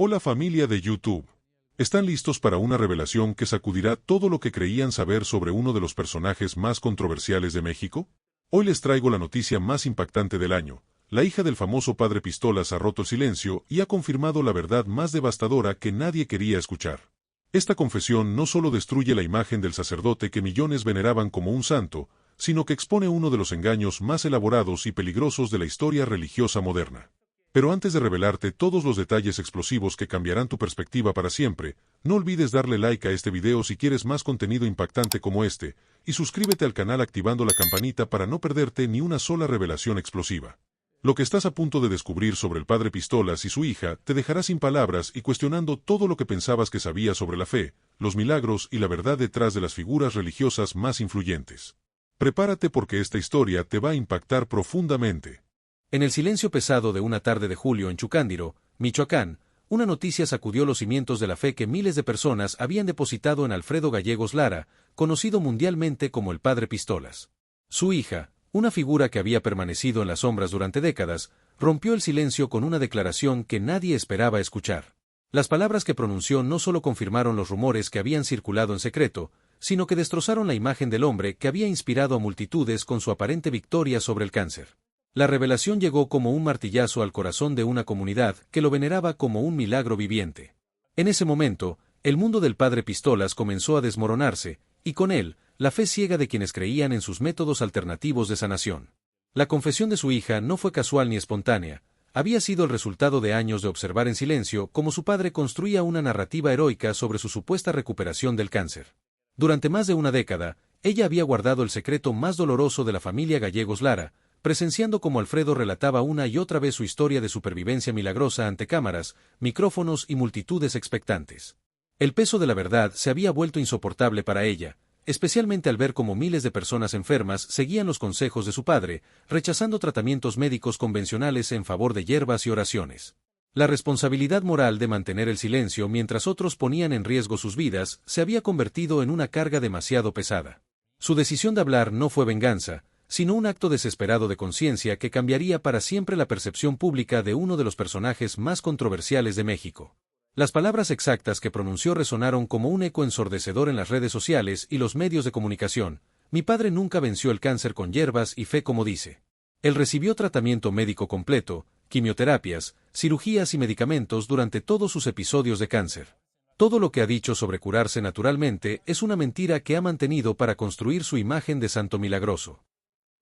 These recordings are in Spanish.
Hola familia de YouTube. ¿Están listos para una revelación que sacudirá todo lo que creían saber sobre uno de los personajes más controversiales de México? Hoy les traigo la noticia más impactante del año. La hija del famoso padre Pistolas ha roto el silencio y ha confirmado la verdad más devastadora que nadie quería escuchar. Esta confesión no solo destruye la imagen del sacerdote que millones veneraban como un santo, sino que expone uno de los engaños más elaborados y peligrosos de la historia religiosa moderna. Pero antes de revelarte todos los detalles explosivos que cambiarán tu perspectiva para siempre, no olvides darle like a este video si quieres más contenido impactante como este, y suscríbete al canal activando la campanita para no perderte ni una sola revelación explosiva. Lo que estás a punto de descubrir sobre el padre Pistolas y su hija te dejará sin palabras y cuestionando todo lo que pensabas que sabías sobre la fe, los milagros y la verdad detrás de las figuras religiosas más influyentes. Prepárate porque esta historia te va a impactar profundamente. En el silencio pesado de una tarde de julio en Chucándiro, Michoacán, una noticia sacudió los cimientos de la fe que miles de personas habían depositado en Alfredo Gallegos Lara, conocido mundialmente como el Padre Pistolas. Su hija, una figura que había permanecido en las sombras durante décadas, rompió el silencio con una declaración que nadie esperaba escuchar. Las palabras que pronunció no solo confirmaron los rumores que habían circulado en secreto, sino que destrozaron la imagen del hombre que había inspirado a multitudes con su aparente victoria sobre el cáncer. La revelación llegó como un martillazo al corazón de una comunidad que lo veneraba como un milagro viviente. En ese momento, el mundo del padre Pistolas comenzó a desmoronarse, y con él, la fe ciega de quienes creían en sus métodos alternativos de sanación. La confesión de su hija no fue casual ni espontánea, había sido el resultado de años de observar en silencio cómo su padre construía una narrativa heroica sobre su supuesta recuperación del cáncer. Durante más de una década, ella había guardado el secreto más doloroso de la familia Gallegos Lara, presenciando cómo Alfredo relataba una y otra vez su historia de supervivencia milagrosa ante cámaras, micrófonos y multitudes expectantes. El peso de la verdad se había vuelto insoportable para ella, especialmente al ver cómo miles de personas enfermas seguían los consejos de su padre, rechazando tratamientos médicos convencionales en favor de hierbas y oraciones. La responsabilidad moral de mantener el silencio mientras otros ponían en riesgo sus vidas se había convertido en una carga demasiado pesada. Su decisión de hablar no fue venganza, sino un acto desesperado de conciencia que cambiaría para siempre la percepción pública de uno de los personajes más controversiales de México. Las palabras exactas que pronunció resonaron como un eco ensordecedor en las redes sociales y los medios de comunicación. Mi padre nunca venció el cáncer con hierbas y fe como dice. Él recibió tratamiento médico completo, quimioterapias, cirugías y medicamentos durante todos sus episodios de cáncer. Todo lo que ha dicho sobre curarse naturalmente es una mentira que ha mantenido para construir su imagen de santo milagroso.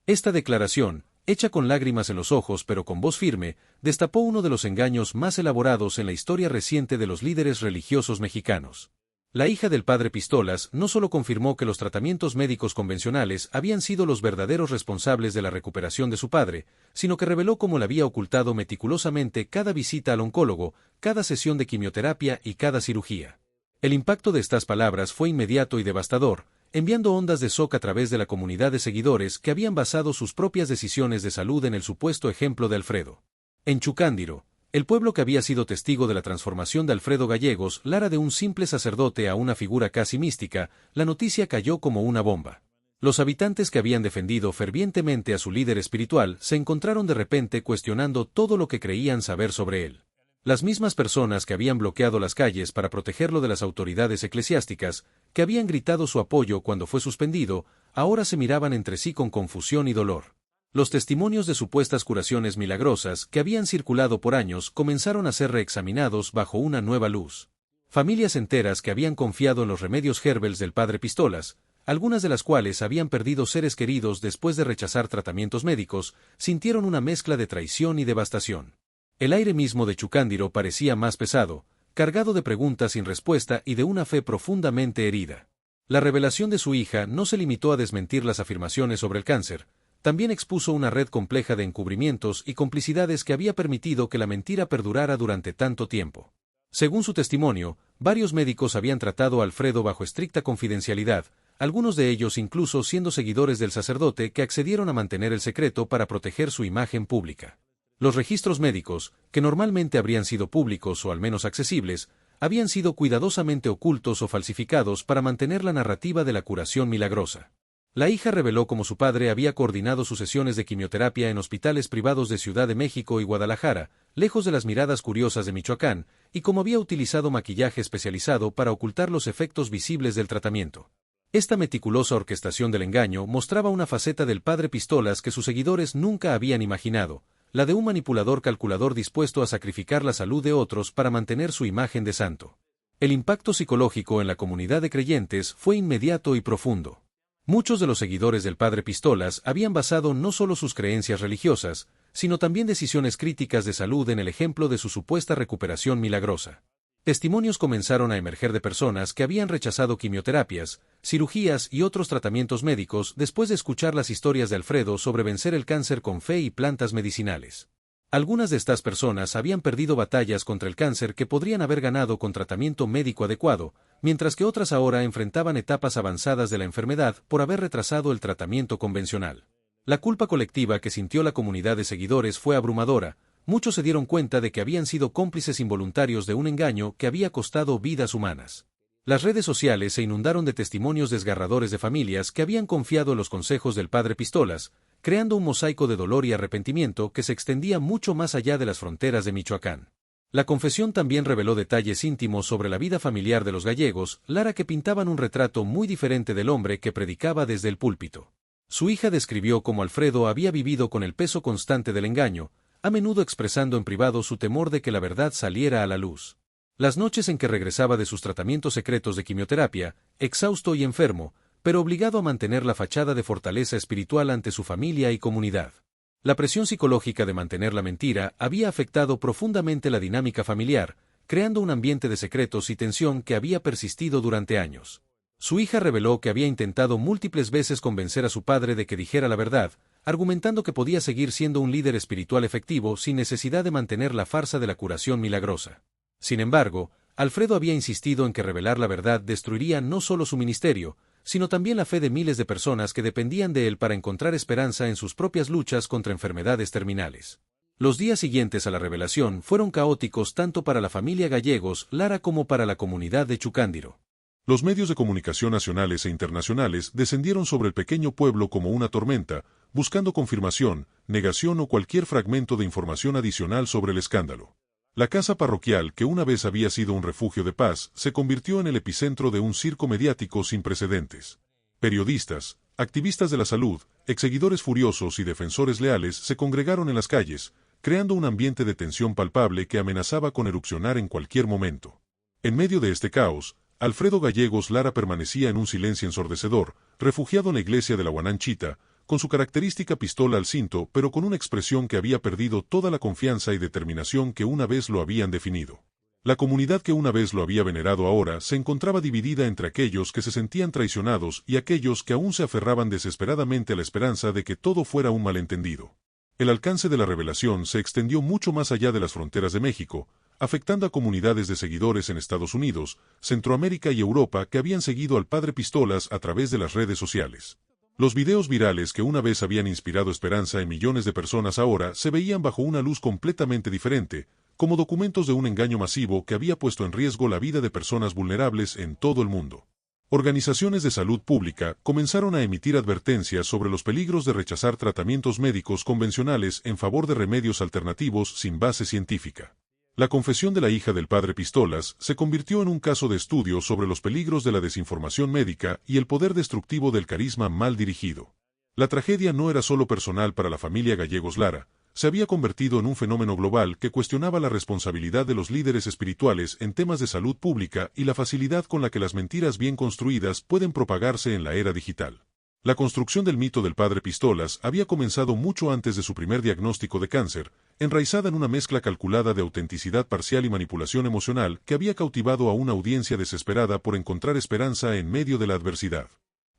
Esta declaración, hecha con lágrimas en los ojos pero con voz firme, destapó uno de los engaños más elaborados en la historia reciente de los líderes religiosos mexicanos. La hija del padre Pistolas no solo confirmó que los tratamientos médicos convencionales habían sido los verdaderos responsables de la recuperación de su padre, sino que reveló cómo le había ocultado meticulosamente cada visita al oncólogo, cada sesión de quimioterapia y cada cirugía. El impacto de estas palabras fue inmediato y devastador, enviando ondas de shock a través de la comunidad de seguidores que habían basado sus propias decisiones de salud en el supuesto ejemplo de Alfredo. En Chucándiro, el pueblo que había sido testigo de la transformación de Alfredo Gallegos Lara de un simple sacerdote a una figura casi mística, la noticia cayó como una bomba. Los habitantes que habían defendido fervientemente a su líder espiritual se encontraron de repente cuestionando todo lo que creían saber sobre él. Las mismas personas que habían bloqueado las calles para protegerlo de las autoridades eclesiásticas, que habían gritado su apoyo cuando fue suspendido, ahora se miraban entre sí con confusión y dolor. Los testimonios de supuestas curaciones milagrosas que habían circulado por años comenzaron a ser reexaminados bajo una nueva luz. Familias enteras que habían confiado en los remedios herbales del padre Pistolas, algunas de las cuales habían perdido seres queridos después de rechazar tratamientos médicos, sintieron una mezcla de traición y devastación. El aire mismo de Chucándiro parecía más pesado, cargado de preguntas sin respuesta y de una fe profundamente herida. La revelación de su hija no se limitó a desmentir las afirmaciones sobre el cáncer, también expuso una red compleja de encubrimientos y complicidades que había permitido que la mentira perdurara durante tanto tiempo. Según su testimonio, varios médicos habían tratado a Alfredo bajo estricta confidencialidad, algunos de ellos incluso siendo seguidores del sacerdote que accedieron a mantener el secreto para proteger su imagen pública. Los registros médicos, que normalmente habrían sido públicos o al menos accesibles, habían sido cuidadosamente ocultos o falsificados para mantener la narrativa de la curación milagrosa. La hija reveló cómo su padre había coordinado sus sesiones de quimioterapia en hospitales privados de Ciudad de México y Guadalajara, lejos de las miradas curiosas de Michoacán, y cómo había utilizado maquillaje especializado para ocultar los efectos visibles del tratamiento. Esta meticulosa orquestación del engaño mostraba una faceta del padre Pistolas que sus seguidores nunca habían imaginado, la de un manipulador calculador dispuesto a sacrificar la salud de otros para mantener su imagen de santo. El impacto psicológico en la comunidad de creyentes fue inmediato y profundo. Muchos de los seguidores del padre Pistolas habían basado no solo sus creencias religiosas, sino también decisiones críticas de salud en el ejemplo de su supuesta recuperación milagrosa. Testimonios comenzaron a emerger de personas que habían rechazado quimioterapias, cirugías y otros tratamientos médicos después de escuchar las historias de Alfredo sobre vencer el cáncer con fe y plantas medicinales. Algunas de estas personas habían perdido batallas contra el cáncer que podrían haber ganado con tratamiento médico adecuado, mientras que otras ahora enfrentaban etapas avanzadas de la enfermedad por haber retrasado el tratamiento convencional. La culpa colectiva que sintió la comunidad de seguidores fue abrumadora. Muchos se dieron cuenta de que habían sido cómplices involuntarios de un engaño que había costado vidas humanas. Las redes sociales se inundaron de testimonios desgarradores de familias que habían confiado en los consejos del padre Pistolas, creando un mosaico de dolor y arrepentimiento que se extendía mucho más allá de las fronteras de Michoacán. La confesión también reveló detalles íntimos sobre la vida familiar de los gallegos, Lara, que pintaban un retrato muy diferente del hombre que predicaba desde el púlpito. Su hija describió cómo Alfredo había vivido con el peso constante del engaño, a menudo expresando en privado su temor de que la verdad saliera a la luz. Las noches en que regresaba de sus tratamientos secretos de quimioterapia, exhausto y enfermo, pero obligado a mantener la fachada de fortaleza espiritual ante su familia y comunidad. La presión psicológica de mantener la mentira había afectado profundamente la dinámica familiar, creando un ambiente de secretos y tensión que había persistido durante años. Su hija reveló que había intentado múltiples veces convencer a su padre de que dijera la verdad, argumentando que podía seguir siendo un líder espiritual efectivo sin necesidad de mantener la farsa de la curación milagrosa. Sin embargo, Alfredo había insistido en que revelar la verdad destruiría no solo su ministerio, sino también la fe de miles de personas que dependían de él para encontrar esperanza en sus propias luchas contra enfermedades terminales. Los días siguientes a la revelación fueron caóticos tanto para la familia Gallegos, Lara, como para la comunidad de Chucándiro. Los medios de comunicación nacionales e internacionales descendieron sobre el pequeño pueblo como una tormenta, buscando confirmación, negación o cualquier fragmento de información adicional sobre el escándalo. La casa parroquial, que una vez había sido un refugio de paz, se convirtió en el epicentro de un circo mediático sin precedentes. Periodistas, activistas de la salud, exseguidores furiosos y defensores leales se congregaron en las calles, creando un ambiente de tensión palpable que amenazaba con erupcionar en cualquier momento. En medio de este caos, Alfredo Gallegos Lara permanecía en un silencio ensordecedor, refugiado en la iglesia de la Guananchita, con su característica pistola al cinto, pero con una expresión que había perdido toda la confianza y determinación que una vez lo habían definido. La comunidad que una vez lo había venerado ahora se encontraba dividida entre aquellos que se sentían traicionados y aquellos que aún se aferraban desesperadamente a la esperanza de que todo fuera un malentendido. El alcance de la revelación se extendió mucho más allá de las fronteras de México, afectando a comunidades de seguidores en Estados Unidos, Centroamérica y Europa que habían seguido al padre Pistolas a través de las redes sociales. Los videos virales que una vez habían inspirado esperanza en millones de personas ahora se veían bajo una luz completamente diferente, como documentos de un engaño masivo que había puesto en riesgo la vida de personas vulnerables en todo el mundo. Organizaciones de salud pública comenzaron a emitir advertencias sobre los peligros de rechazar tratamientos médicos convencionales en favor de remedios alternativos sin base científica. La confesión de la hija del padre Pistolas se convirtió en un caso de estudio sobre los peligros de la desinformación médica y el poder destructivo del carisma mal dirigido. La tragedia no era solo personal para la familia Gallegos Lara, se había convertido en un fenómeno global que cuestionaba la responsabilidad de los líderes espirituales en temas de salud pública y la facilidad con la que las mentiras bien construidas pueden propagarse en la era digital. La construcción del mito del padre Pistolas había comenzado mucho antes de su primer diagnóstico de cáncer, enraizada en una mezcla calculada de autenticidad parcial y manipulación emocional que había cautivado a una audiencia desesperada por encontrar esperanza en medio de la adversidad.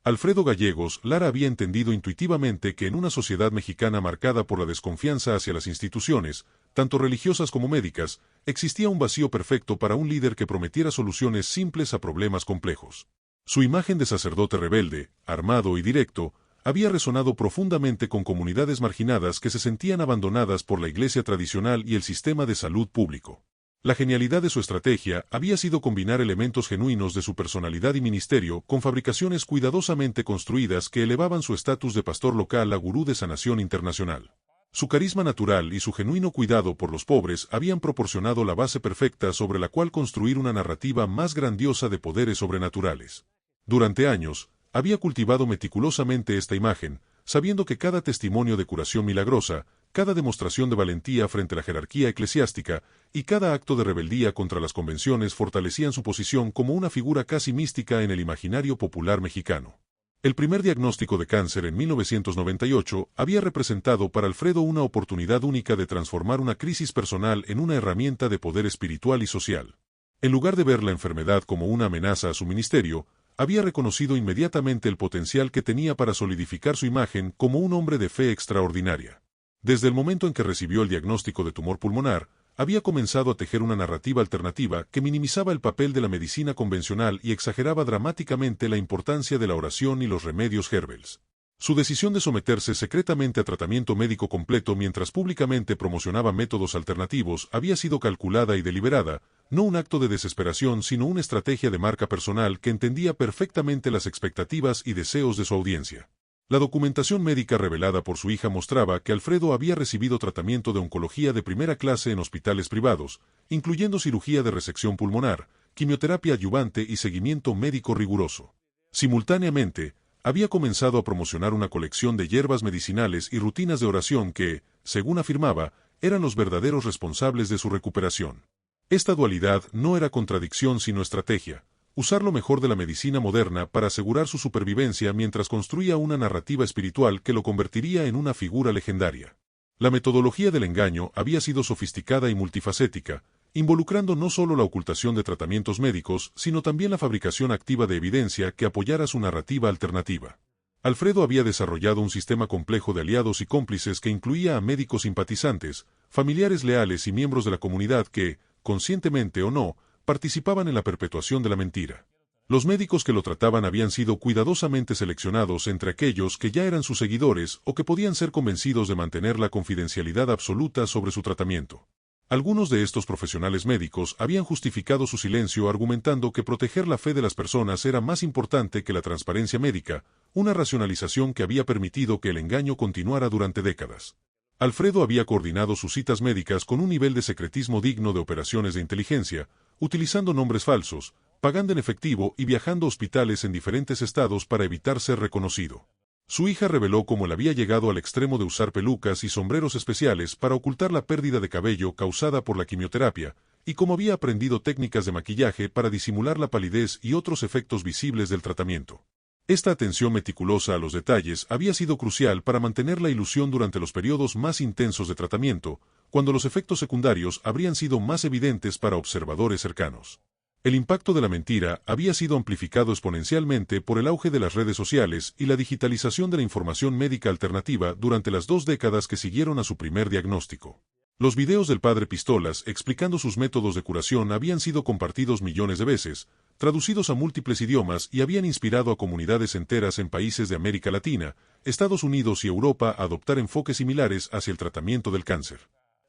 Alfredo Gallegos Lara había entendido intuitivamente que en una sociedad mexicana marcada por la desconfianza hacia las instituciones, tanto religiosas como médicas, existía un vacío perfecto para un líder que prometiera soluciones simples a problemas complejos. Su imagen de sacerdote rebelde, armado y directo, había resonado profundamente con comunidades marginadas que se sentían abandonadas por la iglesia tradicional y el sistema de salud público. La genialidad de su estrategia había sido combinar elementos genuinos de su personalidad y ministerio con fabricaciones cuidadosamente construidas que elevaban su estatus de pastor local a gurú de sanación internacional. Su carisma natural y su genuino cuidado por los pobres habían proporcionado la base perfecta sobre la cual construir una narrativa más grandiosa de poderes sobrenaturales. Durante años, había cultivado meticulosamente esta imagen, sabiendo que cada testimonio de curación milagrosa, cada demostración de valentía frente a la jerarquía eclesiástica y cada acto de rebeldía contra las convenciones fortalecían su posición como una figura casi mística en el imaginario popular mexicano. El primer diagnóstico de cáncer en 1998 había representado para Alfredo una oportunidad única de transformar una crisis personal en una herramienta de poder espiritual y social. En lugar de ver la enfermedad como una amenaza a su ministerio, había reconocido inmediatamente el potencial que tenía para solidificar su imagen como un hombre de fe extraordinaria. Desde el momento en que recibió el diagnóstico de tumor pulmonar, había comenzado a tejer una narrativa alternativa que minimizaba el papel de la medicina convencional y exageraba dramáticamente la importancia de la oración y los remedios Herbels. Su decisión de someterse secretamente a tratamiento médico completo mientras públicamente promocionaba métodos alternativos había sido calculada y deliberada, no un acto de desesperación sino una estrategia de marca personal que entendía perfectamente las expectativas y deseos de su audiencia. La documentación médica revelada por su hija mostraba que Alfredo había recibido tratamiento de oncología de primera clase en hospitales privados, incluyendo cirugía de resección pulmonar, quimioterapia adyuvante y seguimiento médico riguroso. Simultáneamente, había comenzado a promocionar una colección de hierbas medicinales y rutinas de oración que, según afirmaba, eran los verdaderos responsables de su recuperación. Esta dualidad no era contradicción sino estrategia. Usar lo mejor de la medicina moderna para asegurar su supervivencia mientras construía una narrativa espiritual que lo convertiría en una figura legendaria. La metodología del engaño había sido sofisticada y multifacética, involucrando no solo la ocultación de tratamientos médicos, sino también la fabricación activa de evidencia que apoyara su narrativa alternativa. Alfredo había desarrollado un sistema complejo de aliados y cómplices que incluía a médicos simpatizantes, familiares leales y miembros de la comunidad que, conscientemente o no, participaban en la perpetuación de la mentira. Los médicos que lo trataban habían sido cuidadosamente seleccionados entre aquellos que ya eran sus seguidores o que podían ser convencidos de mantener la confidencialidad absoluta sobre su tratamiento. Algunos de estos profesionales médicos habían justificado su silencio argumentando que proteger la fe de las personas era más importante que la transparencia médica, una racionalización que había permitido que el engaño continuara durante décadas. Alfredo había coordinado sus citas médicas con un nivel de secretismo digno de operaciones de inteligencia, utilizando nombres falsos, pagando en efectivo y viajando a hospitales en diferentes estados para evitar ser reconocido. Su hija reveló cómo él había llegado al extremo de usar pelucas y sombreros especiales para ocultar la pérdida de cabello causada por la quimioterapia, y cómo había aprendido técnicas de maquillaje para disimular la palidez y otros efectos visibles del tratamiento. Esta atención meticulosa a los detalles había sido crucial para mantener la ilusión durante los periodos más intensos de tratamiento, cuando los efectos secundarios habrían sido más evidentes para observadores cercanos. El impacto de la mentira había sido amplificado exponencialmente por el auge de las redes sociales y la digitalización de la información médica alternativa durante las 2 décadas que siguieron a su primer diagnóstico. Los videos del padre Pistolas explicando sus métodos de curación habían sido compartidos millones de veces, traducidos a múltiples idiomas y habían inspirado a comunidades enteras en países de América Latina, Estados Unidos y Europa a adoptar enfoques similares hacia el tratamiento del cáncer.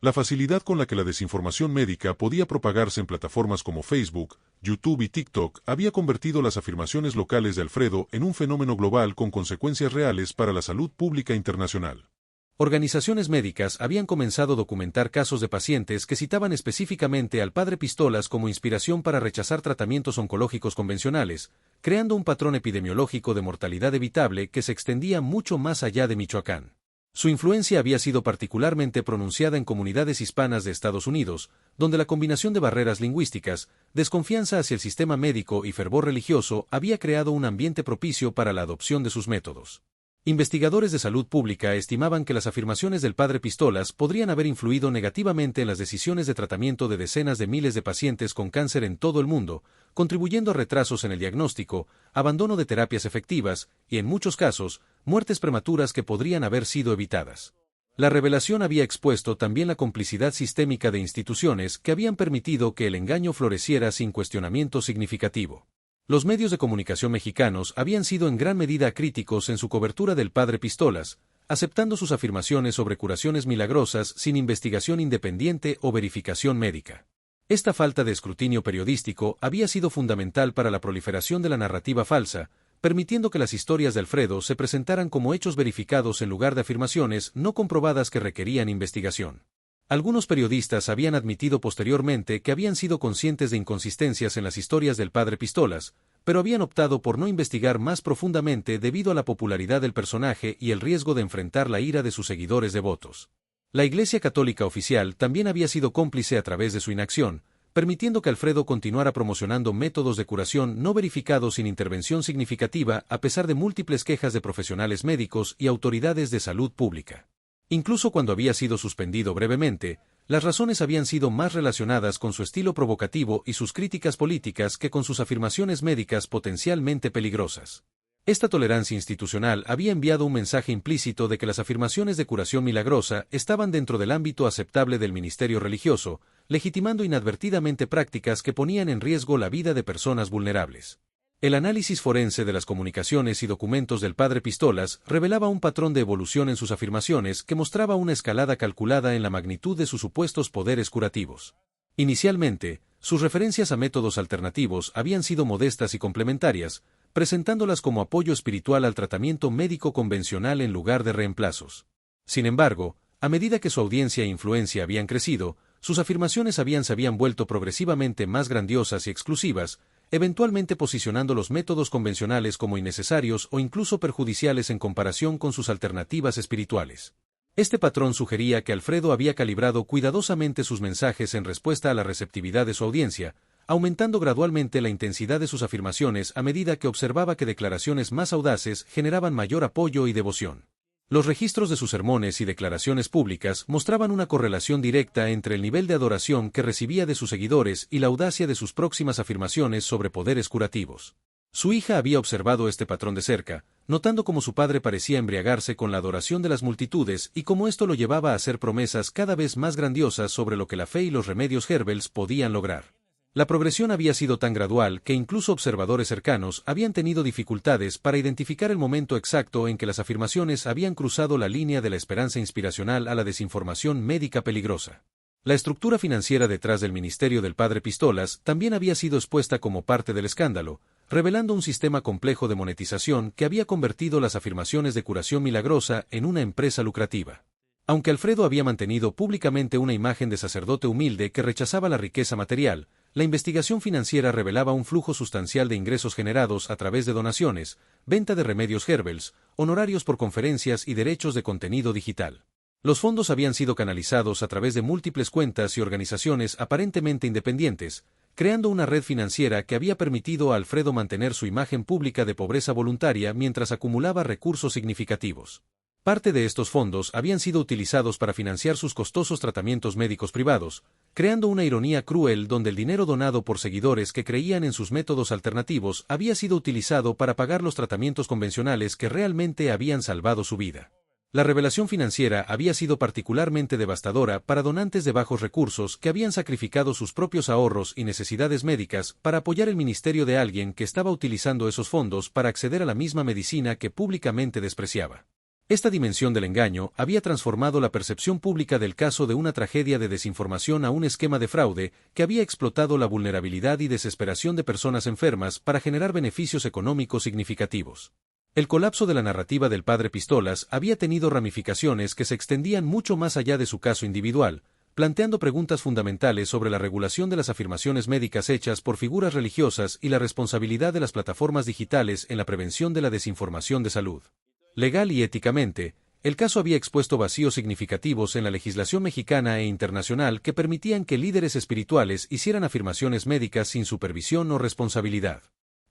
La facilidad con la que la desinformación médica podía propagarse en plataformas como Facebook, YouTube y TikTok había convertido las afirmaciones locales de Alfredo en un fenómeno global con consecuencias reales para la salud pública internacional. Organizaciones médicas habían comenzado a documentar casos de pacientes que citaban específicamente al padre Pistolas como inspiración para rechazar tratamientos oncológicos convencionales, creando un patrón epidemiológico de mortalidad evitable que se extendía mucho más allá de Michoacán. Su influencia había sido particularmente pronunciada en comunidades hispanas de Estados Unidos, donde la combinación de barreras lingüísticas, desconfianza hacia el sistema médico y fervor religioso había creado un ambiente propicio para la adopción de sus métodos. Investigadores de salud pública estimaban que las afirmaciones del padre Pistolas podrían haber influido negativamente en las decisiones de tratamiento de decenas de miles de pacientes con cáncer en todo el mundo, contribuyendo a retrasos en el diagnóstico, abandono de terapias efectivas y, en muchos casos, muertes prematuras que podrían haber sido evitadas. La revelación había expuesto también la complicidad sistémica de instituciones que habían permitido que el engaño floreciera sin cuestionamiento significativo. Los medios de comunicación mexicanos habían sido en gran medida críticos en su cobertura del padre Pistolas, aceptando sus afirmaciones sobre curaciones milagrosas sin investigación independiente o verificación médica. Esta falta de escrutinio periodístico había sido fundamental para la proliferación de la narrativa falsa, permitiendo que las historias de Alfredo se presentaran como hechos verificados en lugar de afirmaciones no comprobadas que requerían investigación. Algunos periodistas habían admitido posteriormente que habían sido conscientes de inconsistencias en las historias del padre Pistolas, pero habían optado por no investigar más profundamente debido a la popularidad del personaje y el riesgo de enfrentar la ira de sus seguidores devotos. La Iglesia Católica oficial también había sido cómplice a través de su inacción, permitiendo que Alfredo continuara promocionando métodos de curación no verificados sin intervención significativa a pesar de múltiples quejas de profesionales médicos y autoridades de salud pública. Incluso cuando había sido suspendido brevemente, las razones habían sido más relacionadas con su estilo provocativo y sus críticas políticas que con sus afirmaciones médicas potencialmente peligrosas. Esta tolerancia institucional había enviado un mensaje implícito de que las afirmaciones de curación milagrosa estaban dentro del ámbito aceptable del ministerio religioso, legitimando inadvertidamente prácticas que ponían en riesgo la vida de personas vulnerables. El análisis forense de las comunicaciones y documentos del padre Pistolas revelaba un patrón de evolución en sus afirmaciones que mostraba una escalada calculada en la magnitud de sus supuestos poderes curativos. Inicialmente, sus referencias a métodos alternativos habían sido modestas y complementarias, presentándolas como apoyo espiritual al tratamiento médico convencional en lugar de reemplazos. Sin embargo, a medida que su audiencia e influencia habían crecido, sus afirmaciones se habían vuelto progresivamente más grandiosas y exclusivas, eventualmente posicionando los métodos convencionales como innecesarios o incluso perjudiciales en comparación con sus alternativas espirituales. Este patrón sugería que Alfredo había calibrado cuidadosamente sus mensajes en respuesta a la receptividad de su audiencia, aumentando gradualmente la intensidad de sus afirmaciones a medida que observaba que declaraciones más audaces generaban mayor apoyo y devoción. Los registros de sus sermones y declaraciones públicas mostraban una correlación directa entre el nivel de adoración que recibía de sus seguidores y la audacia de sus próximas afirmaciones sobre poderes curativos. Su hija había observado este patrón de cerca, notando cómo su padre parecía embriagarse con la adoración de las multitudes y cómo esto lo llevaba a hacer promesas cada vez más grandiosas sobre lo que la fe y los remedios Herbels podían lograr. La progresión había sido tan gradual que incluso observadores cercanos habían tenido dificultades para identificar el momento exacto en que las afirmaciones habían cruzado la línea de la esperanza inspiracional a la desinformación médica peligrosa. La estructura financiera detrás del ministerio del padre Pistolas también había sido expuesta como parte del escándalo, revelando un sistema complejo de monetización que había convertido las afirmaciones de curación milagrosa en una empresa lucrativa. Aunque Alfredo había mantenido públicamente una imagen de sacerdote humilde que rechazaba la riqueza material, la investigación financiera revelaba un flujo sustancial de ingresos generados a través de donaciones, venta de remedios Herbels, honorarios por conferencias y derechos de contenido digital. Los fondos habían sido canalizados a través de múltiples cuentas y organizaciones aparentemente independientes, creando una red financiera que había permitido a Alfredo mantener su imagen pública de pobreza voluntaria mientras acumulaba recursos significativos. Parte de estos fondos habían sido utilizados para financiar sus costosos tratamientos médicos privados, creando una ironía cruel donde el dinero donado por seguidores que creían en sus métodos alternativos había sido utilizado para pagar los tratamientos convencionales que realmente habían salvado su vida. La revelación financiera había sido particularmente devastadora para donantes de bajos recursos que habían sacrificado sus propios ahorros y necesidades médicas para apoyar el ministerio de alguien que estaba utilizando esos fondos para acceder a la misma medicina que públicamente despreciaba. Esta dimensión del engaño había transformado la percepción pública del caso de una tragedia de desinformación a un esquema de fraude que había explotado la vulnerabilidad y desesperación de personas enfermas para generar beneficios económicos significativos. El colapso de la narrativa del padre Pistolas había tenido ramificaciones que se extendían mucho más allá de su caso individual, planteando preguntas fundamentales sobre la regulación de las afirmaciones médicas hechas por figuras religiosas y la responsabilidad de las plataformas digitales en la prevención de la desinformación de salud. Legal y éticamente, el caso había expuesto vacíos significativos en la legislación mexicana e internacional que permitían que líderes espirituales hicieran afirmaciones médicas sin supervisión o responsabilidad.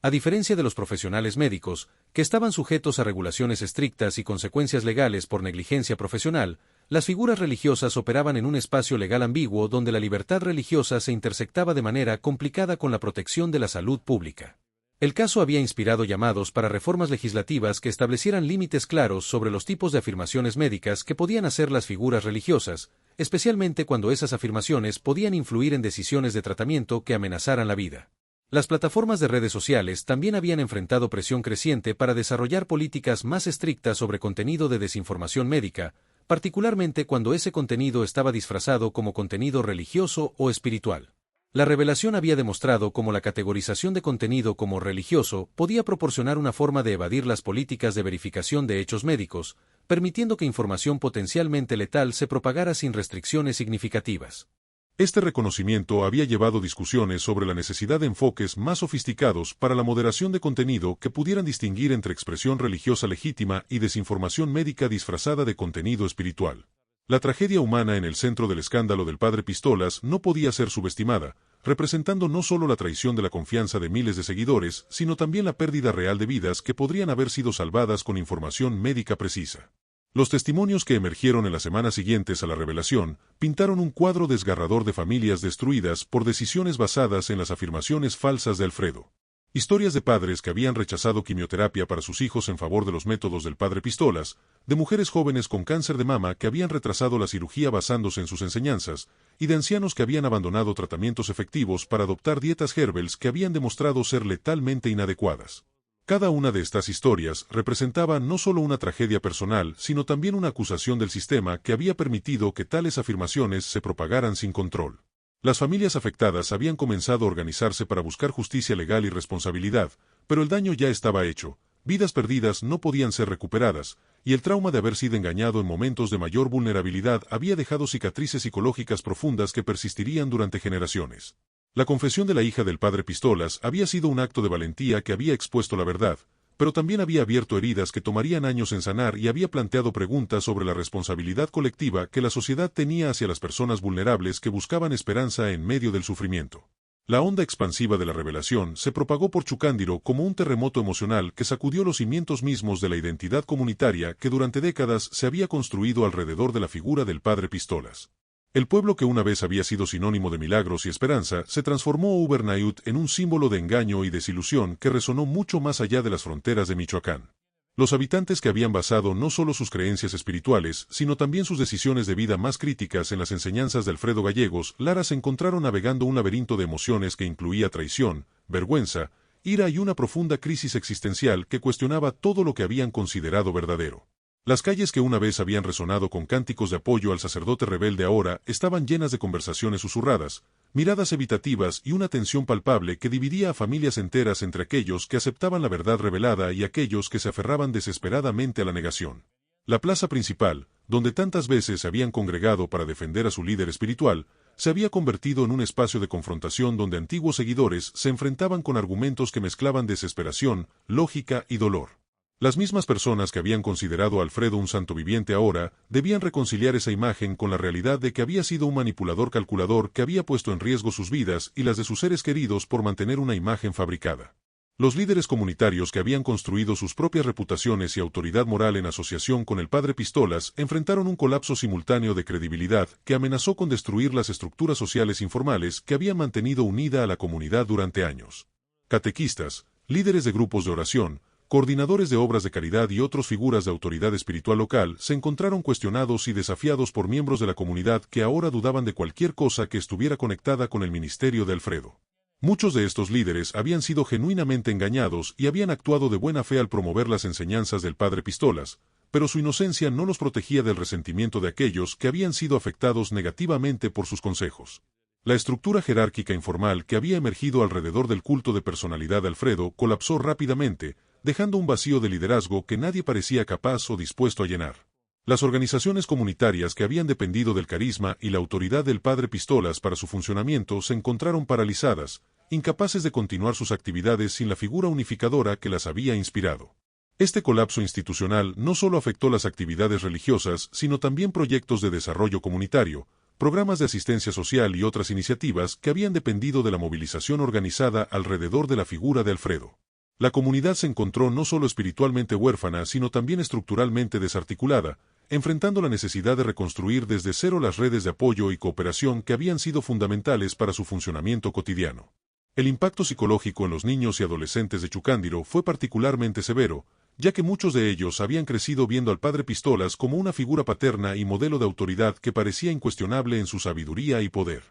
A diferencia de los profesionales médicos, que estaban sujetos a regulaciones estrictas y consecuencias legales por negligencia profesional, las figuras religiosas operaban en un espacio legal ambiguo donde la libertad religiosa se intersectaba de manera complicada con la protección de la salud pública. El caso había inspirado llamados para reformas legislativas que establecieran límites claros sobre los tipos de afirmaciones médicas que podían hacer las figuras religiosas, especialmente cuando esas afirmaciones podían influir en decisiones de tratamiento que amenazaran la vida. Las plataformas de redes sociales también habían enfrentado presión creciente para desarrollar políticas más estrictas sobre contenido de desinformación médica, particularmente cuando ese contenido estaba disfrazado como contenido religioso o espiritual. La revelación había demostrado cómo la categorización de contenido como religioso podía proporcionar una forma de evadir las políticas de verificación de hechos médicos, permitiendo que información potencialmente letal se propagara sin restricciones significativas. Este reconocimiento había llevado discusiones sobre la necesidad de enfoques más sofisticados para la moderación de contenido que pudieran distinguir entre expresión religiosa legítima y desinformación médica disfrazada de contenido espiritual. La tragedia humana en el centro del escándalo del padre Pistolas no podía ser subestimada, representando no solo la traición de la confianza de miles de seguidores, sino también la pérdida real de vidas que podrían haber sido salvadas con información médica precisa. Los testimonios que emergieron en las semanas siguientes a la revelación pintaron un cuadro desgarrador de familias destruidas por decisiones basadas en las afirmaciones falsas de Alfredo. Historias de padres que habían rechazado quimioterapia para sus hijos en favor de los métodos del padre Pistolas, de mujeres jóvenes con cáncer de mama que habían retrasado la cirugía basándose en sus enseñanzas, y de ancianos que habían abandonado tratamientos efectivos para adoptar dietas herbals que habían demostrado ser letalmente inadecuadas. Cada una de estas historias representaba no solo una tragedia personal, sino también una acusación del sistema que había permitido que tales afirmaciones se propagaran sin control. Las familias afectadas habían comenzado a organizarse para buscar justicia legal y responsabilidad, pero el daño ya estaba hecho, vidas perdidas no podían ser recuperadas, y el trauma de haber sido engañado en momentos de mayor vulnerabilidad había dejado cicatrices psicológicas profundas que persistirían durante generaciones. La confesión de la hija del padre Pistolas había sido un acto de valentía que había expuesto la verdad, pero también había abierto heridas que tomarían años en sanar y había planteado preguntas sobre la responsabilidad colectiva que la sociedad tenía hacia las personas vulnerables que buscaban esperanza en medio del sufrimiento. La onda expansiva de la revelación se propagó por Chucándiro como un terremoto emocional que sacudió los cimientos mismos de la identidad comunitaria que durante décadas se había construido alrededor de la figura del padre Pistolas. El pueblo que una vez había sido sinónimo de milagros y esperanza se transformó overnight en un símbolo de engaño y desilusión que resonó mucho más allá de las fronteras de Michoacán. Los habitantes que habían basado no solo sus creencias espirituales, sino también sus decisiones de vida más críticas en las enseñanzas de Alfredo Gallegos Lara se encontraron navegando un laberinto de emociones que incluía traición, vergüenza, ira y una profunda crisis existencial que cuestionaba todo lo que habían considerado verdadero. Las calles que una vez habían resonado con cánticos de apoyo al sacerdote rebelde ahora estaban llenas de conversaciones susurradas, miradas evitativas y una tensión palpable que dividía a familias enteras entre aquellos que aceptaban la verdad revelada y aquellos que se aferraban desesperadamente a la negación. La plaza principal, donde tantas veces se habían congregado para defender a su líder espiritual, se había convertido en un espacio de confrontación donde antiguos seguidores se enfrentaban con argumentos que mezclaban desesperación, lógica y dolor. Las mismas personas que habían considerado a Alfredo un santo viviente ahora, debían reconciliar esa imagen con la realidad de que había sido un manipulador calculador que había puesto en riesgo sus vidas y las de sus seres queridos por mantener una imagen fabricada. Los líderes comunitarios que habían construido sus propias reputaciones y autoridad moral en asociación con el padre Pistolas enfrentaron un colapso simultáneo de credibilidad que amenazó con destruir las estructuras sociales informales que habían mantenido unida a la comunidad durante años. Catequistas, líderes de grupos de oración, coordinadores de obras de caridad y otras figuras de autoridad espiritual local se encontraron cuestionados y desafiados por miembros de la comunidad que ahora dudaban de cualquier cosa que estuviera conectada con el ministerio de Alfredo. Muchos de estos líderes habían sido genuinamente engañados y habían actuado de buena fe al promover las enseñanzas del padre Pistolas, pero su inocencia no los protegía del resentimiento de aquellos que habían sido afectados negativamente por sus consejos. La estructura jerárquica informal que había emergido alrededor del culto de personalidad de Alfredo colapsó rápidamente, dejando un vacío de liderazgo que nadie parecía capaz o dispuesto a llenar. Las organizaciones comunitarias que habían dependido del carisma y la autoridad del padre Pistolas para su funcionamiento se encontraron paralizadas, incapaces de continuar sus actividades sin la figura unificadora que las había inspirado. Este colapso institucional no solo afectó las actividades religiosas, sino también proyectos de desarrollo comunitario, programas de asistencia social y otras iniciativas que habían dependido de la movilización organizada alrededor de la figura de Alfredo. La comunidad se encontró no solo espiritualmente huérfana, sino también estructuralmente desarticulada, enfrentando la necesidad de reconstruir desde cero las redes de apoyo y cooperación que habían sido fundamentales para su funcionamiento cotidiano. El impacto psicológico en los niños y adolescentes de Chucándiro fue particularmente severo, ya que muchos de ellos habían crecido viendo al padre Pistolas como una figura paterna y modelo de autoridad que parecía incuestionable en su sabiduría y poder.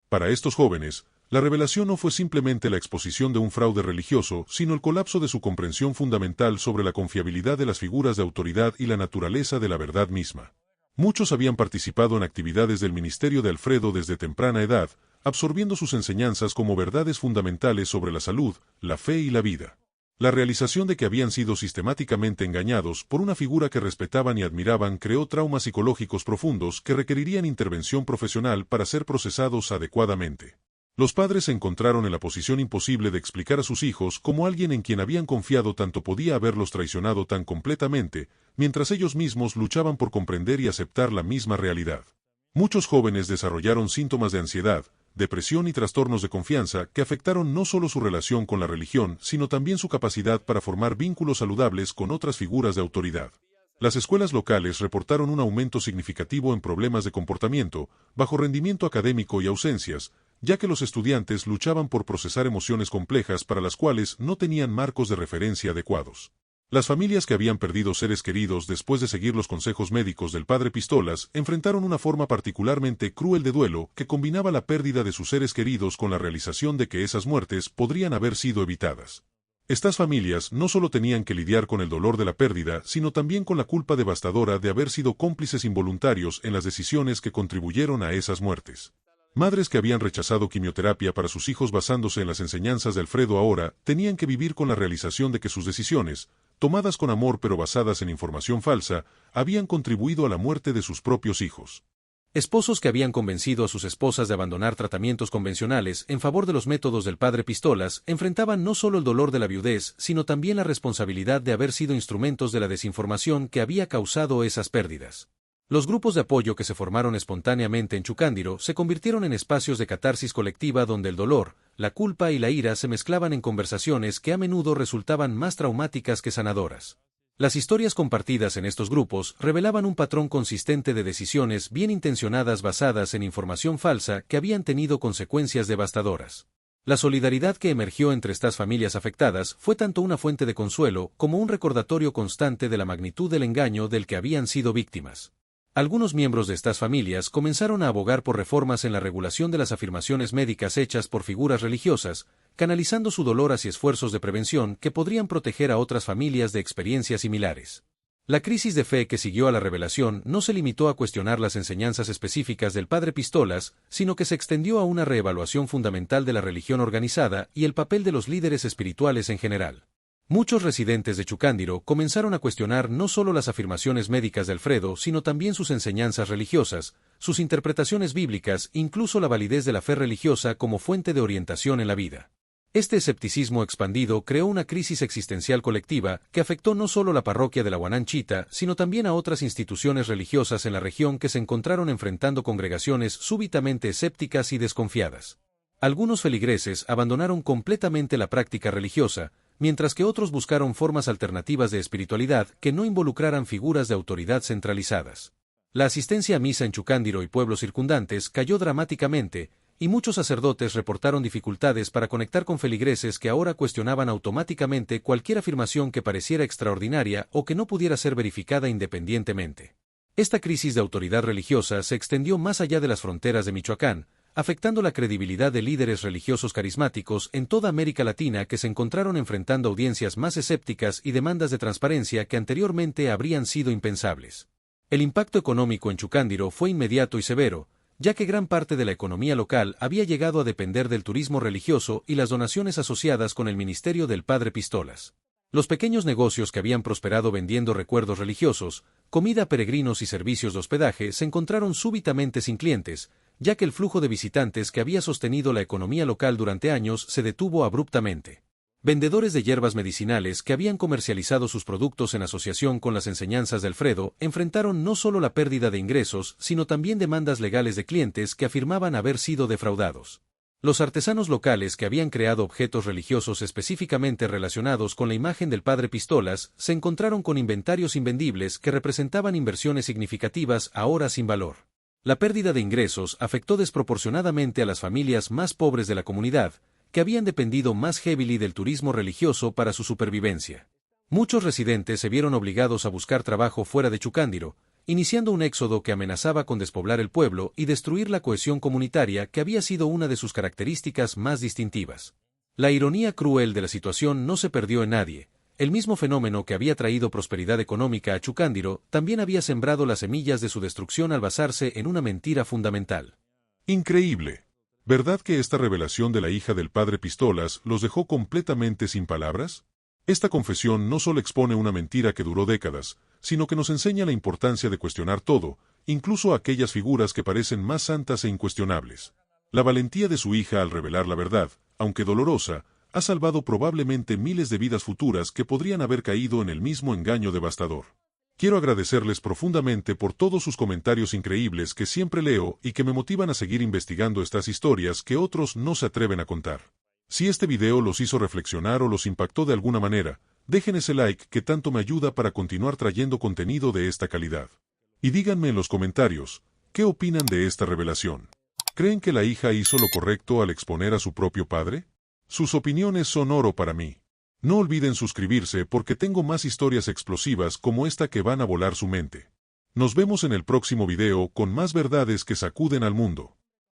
Para estos jóvenes, la revelación no fue simplemente la exposición de un fraude religioso, sino el colapso de su comprensión fundamental sobre la confiabilidad de las figuras de autoridad y la naturaleza de la verdad misma. Muchos habían participado en actividades del ministerio de Alfredo desde temprana edad, absorbiendo sus enseñanzas como verdades fundamentales sobre la salud, la fe y la vida. La realización de que habían sido sistemáticamente engañados por una figura que respetaban y admiraban creó traumas psicológicos profundos que requerirían intervención profesional para ser procesados adecuadamente. Los padres se encontraron en la posición imposible de explicar a sus hijos cómo alguien en quien habían confiado tanto podía haberlos traicionado tan completamente, mientras ellos mismos luchaban por comprender y aceptar la misma realidad. Muchos jóvenes desarrollaron síntomas de ansiedad, depresión y trastornos de confianza que afectaron no solo su relación con la religión, sino también su capacidad para formar vínculos saludables con otras figuras de autoridad. Las escuelas locales reportaron un aumento significativo en problemas de comportamiento, bajo rendimiento académico y ausencias, ya que los estudiantes luchaban por procesar emociones complejas para las cuales no tenían marcos de referencia adecuados. Las familias que habían perdido seres queridos después de seguir los consejos médicos del padre Pistolas enfrentaron una forma particularmente cruel de duelo que combinaba la pérdida de sus seres queridos con la realización de que esas muertes podrían haber sido evitadas. Estas familias no solo tenían que lidiar con el dolor de la pérdida, sino también con la culpa devastadora de haber sido cómplices involuntarios en las decisiones que contribuyeron a esas muertes. Madres que habían rechazado quimioterapia para sus hijos basándose en las enseñanzas de Alfredo ahora tenían que vivir con la realización de que sus decisiones, tomadas con amor pero basadas en información falsa, habían contribuido a la muerte de sus propios hijos. Esposos que habían convencido a sus esposas de abandonar tratamientos convencionales en favor de los métodos del padre Pistolas enfrentaban no solo el dolor de la viudez, sino también la responsabilidad de haber sido instrumentos de la desinformación que había causado esas pérdidas. Los grupos de apoyo que se formaron espontáneamente en Chucándiro se convirtieron en espacios de catarsis colectiva donde el dolor, la culpa y la ira se mezclaban en conversaciones que a menudo resultaban más traumáticas que sanadoras. Las historias compartidas en estos grupos revelaban un patrón consistente de decisiones bien intencionadas basadas en información falsa que habían tenido consecuencias devastadoras. La solidaridad que emergió entre estas familias afectadas fue tanto una fuente de consuelo como un recordatorio constante de la magnitud del engaño del que habían sido víctimas. Algunos miembros de estas familias comenzaron a abogar por reformas en la regulación de las afirmaciones médicas hechas por figuras religiosas, canalizando su dolor hacia esfuerzos de prevención que podrían proteger a otras familias de experiencias similares. La crisis de fe que siguió a la revelación no se limitó a cuestionar las enseñanzas específicas del padre Pistolas, sino que se extendió a una reevaluación fundamental de la religión organizada y el papel de los líderes espirituales en general. Muchos residentes de Chucándiro comenzaron a cuestionar no solo las afirmaciones médicas de Alfredo, sino también sus enseñanzas religiosas, sus interpretaciones bíblicas, incluso la validez de la fe religiosa como fuente de orientación en la vida. Este escepticismo expandido creó una crisis existencial colectiva que afectó no solo la parroquia de la Huananchita, sino también a otras instituciones religiosas en la región que se encontraron enfrentando congregaciones súbitamente escépticas y desconfiadas. Algunos feligreses abandonaron completamente la práctica religiosa, mientras que otros buscaron formas alternativas de espiritualidad que no involucraran figuras de autoridad centralizadas. La asistencia a misa en Chucándiro y pueblos circundantes cayó dramáticamente, y muchos sacerdotes reportaron dificultades para conectar con feligreses que ahora cuestionaban automáticamente cualquier afirmación que pareciera extraordinaria o que no pudiera ser verificada independientemente. Esta crisis de autoridad religiosa se extendió más allá de las fronteras de Michoacán, afectando la credibilidad de líderes religiosos carismáticos en toda América Latina que se encontraron enfrentando audiencias más escépticas y demandas de transparencia que anteriormente habrían sido impensables. El impacto económico en Chucándiro fue inmediato y severo, ya que gran parte de la economía local había llegado a depender del turismo religioso y las donaciones asociadas con el ministerio del padre Pistolas. Los pequeños negocios que habían prosperado vendiendo recuerdos religiosos, comida a peregrinos y servicios de hospedaje se encontraron súbitamente sin clientes, ya que el flujo de visitantes que había sostenido la economía local durante años se detuvo abruptamente. Vendedores de hierbas medicinales que habían comercializado sus productos en asociación con las enseñanzas de Alfredo enfrentaron no solo la pérdida de ingresos, sino también demandas legales de clientes que afirmaban haber sido defraudados. Los artesanos locales que habían creado objetos religiosos específicamente relacionados con la imagen del padre Pistolas se encontraron con inventarios invendibles que representaban inversiones significativas ahora sin valor. La pérdida de ingresos afectó desproporcionadamente a las familias más pobres de la comunidad, que habían dependido más heavily del turismo religioso para su supervivencia. Muchos residentes se vieron obligados a buscar trabajo fuera de Chucándiro, iniciando un éxodo que amenazaba con despoblar el pueblo y destruir la cohesión comunitaria que había sido una de sus características más distintivas. La ironía cruel de la situación no se perdió en nadie. El mismo fenómeno que había traído prosperidad económica a Chucándiro también había sembrado las semillas de su destrucción al basarse en una mentira fundamental. Increíble. ¿Verdad que esta revelación de la hija del padre Pistolas los dejó completamente sin palabras? Esta confesión no solo expone una mentira que duró décadas, sino que nos enseña la importancia de cuestionar todo, incluso aquellas figuras que parecen más santas e incuestionables. La valentía de su hija al revelar la verdad, aunque dolorosa, ha salvado probablemente miles de vidas futuras que podrían haber caído en el mismo engaño devastador. Quiero agradecerles profundamente por todos sus comentarios increíbles que siempre leo y que me motivan a seguir investigando estas historias que otros no se atreven a contar. Si este video los hizo reflexionar o los impactó de alguna manera, dejen ese like que tanto me ayuda para continuar trayendo contenido de esta calidad. Y díganme en los comentarios, ¿qué opinan de esta revelación? ¿Creen que la hija hizo lo correcto al exponer a su propio padre? Sus opiniones son oro para mí. No olviden suscribirse porque tengo más historias explosivas como esta que van a volar su mente. Nos vemos en el próximo video con más verdades que sacuden al mundo.